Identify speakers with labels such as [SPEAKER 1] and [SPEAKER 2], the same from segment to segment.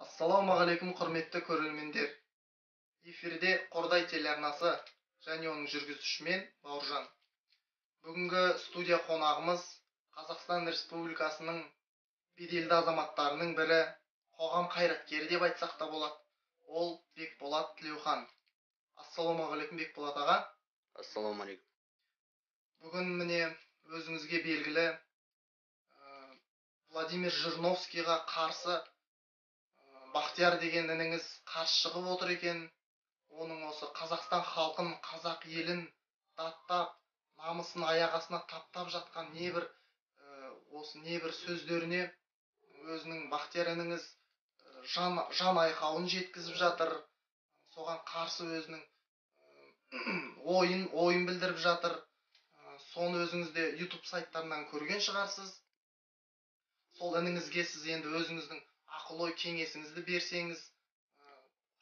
[SPEAKER 1] Ассалаумағалейкум құрметті көрермендер. Эфирде Қордай телеарнасы және оның жүргізушімен Бауыржан. Бүгінгі студия қонағымыз Қазақстан Республикасының беделді азаматтарының бірі, қоғам қайраткері деп айтсақ та болады. Ол Бекболат Тілеухан. Ассалаумағалейкум Бекболат аға.
[SPEAKER 2] Ассалаумағалейкум.
[SPEAKER 1] Бүгін міне өзіңізге белгілі Владимир Жириновскийға қарсы Бақтияр деген ініңіз қарсы шығып отыр екен. Оның осы Қазақстан халқын, қазақ елін даттап, намысын аяқ астына таптап жатқан небір сөздеріне өзінің Бақтияр ініңіз жан айқауын жеткізіп жатыр. Соған қарсы өзінің ойын білдіріп жатыр. Соны өзіңіз де YouTube сайттарынан көрген шығарсыз. Сол ініңізге сіз енді өзіңіздің ақыл-ой кеңесіңізді берсеңіз,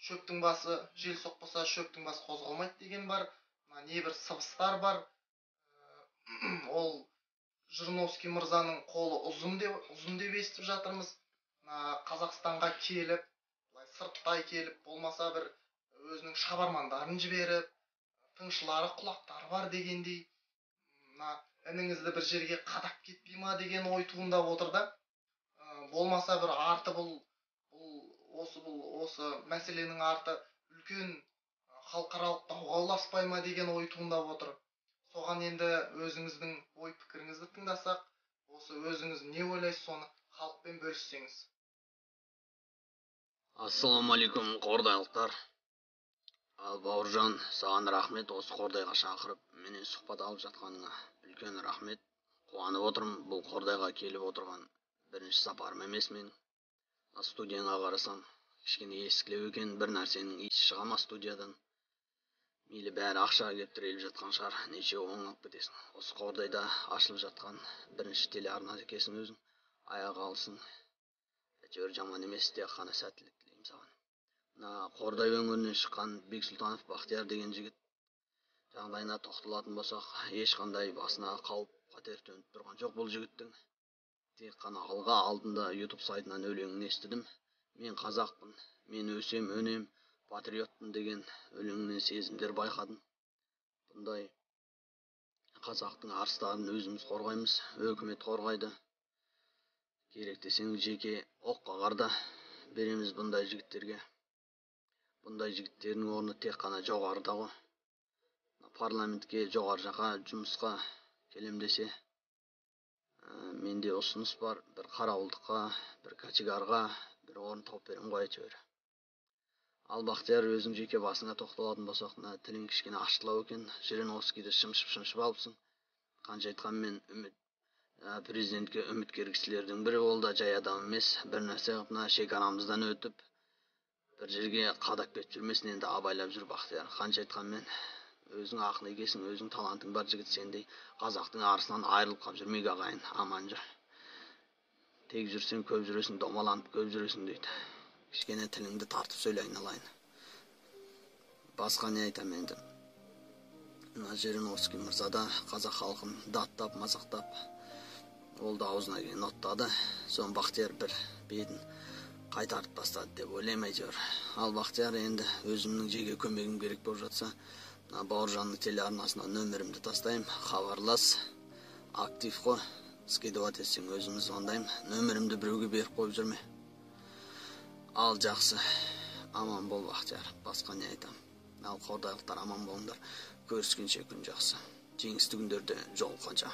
[SPEAKER 1] шөптің басы жел соқпаса шөптің басы қозғалмайды деген бар. Небір сыбыстар бар. Ол Жириновский мырзаның қолы ұзын деп естіп жатырмыз. Қазақстанға келіп, сырттай келіп, болмаса бір өзінің шабармандарын жіберіп, тыңшылары, құлақтары бар дегендей, ініңізді бір жерге қадап кетпей ма деген ой туындап отыр да. Болмаса бір арты осы мәселенің арты үлкен халықаралық дауға ұласпай ма деген ой туындап отыр. Соған енді өзіңіздің ой пікіріңізді тыңдасақ, осы өзіңіз не ойлайсыз, соны халықпен бөліссеңіз.
[SPEAKER 2] Ассалаумағалейкум қордайлықтар. Бауыржан, саған рахмет, осы Қордайға шақырып менен сұхбат алып жатқаныңа үлкен рахмет. Қуанып отырмын. Бұл Қордайға келіп отырған бірінші сапарым емес менің. Студияңа қарасам, кішкене ескілеу екен, бір нәрсенің иісі шыға ма студиядан. Мейлі бәрі ақшаға келіп тіреліп жатқан шығар, неше оңалып кетесің. Осы Қордайда ашылып жатқан бірінші телеарна екенсің өзің. Аяғы алсын. Әйтеуір жаман емес, тек қана сәттілік тілеймін саған. Қордай өңірінен шыққан Бексұлтанов Бақтияр деген жігіт жағдайына тоқталатын болсақ, ешқандай басына қауіп қатер төніп тұрған жоқ бұл жігіттің. Тек қана алға алдында YouTube сайтынан өлеңін естідім. Мен қазақпын, мен өсем, өнем, патриотпын деген өлеңінен сезімдер байқадым. Бұндай қазақтың арыстарын өзіміз қорғаймыз, өкімет қорғайды. Керек десең жеке оққа қарда береміз бұндай жігіттерге. Бұндай жігіттердің орны тек қана жоғарыда ғой. Парламентке, жоғары жаққа жұмысқа келем десе, менде ұсыныс бар, бір қарауылдыққа, бір качегарға, бір орын тауып берем ғой әйтеуір. Ал Бақтияр, өзің жеке басыңа тоқталатын болсақ, тілің кішкене ашытылау екен. Жириновскийді шымшып алыпсың. Қанша айтқанмен президентке үміткер кісілердің бірі ол да жай адам емес. Бір нәрсе қылып, шекарамыздан өтіп, бір жерге қадап кетіп жүрмесін енді абайлап жүр Бақтияр. Қанша айтқанмен өзің ақын екенсің, өзің талантың бар жігіт, сендей қазақтың арысынан айырылып қалып жүрмейік ағайын, аман жүр. Тек жүрсең көп жүресің, домаланып көп жүресің дейді. Кішкене тіліңді тартып сөйле айналайын. Басқа не айтам енді. Жириновский мырза да қазақ халқын даттап, мазақтап, ол да аузына келген оттады. Соң Бақтияр бір бетін қайтарып тастады деп ойлаймын әйтеуір. Ал Бақтияр, енді өзімнің жеке көмегім керек болып жатса, Бауыржанның телеарнасына нөмірімді тастайым, хабарлас, актив қой, скидывать етсең өзіміз звондайым, нөмірімді біреуге беріп қойып жүрме. Ал жақсы, аман бол Бақтияр, басқа не айтам. Ал Қордайлықтар аман болыңдар, көріскенше күн жақсы, жеңісті күндерде жолыққанша.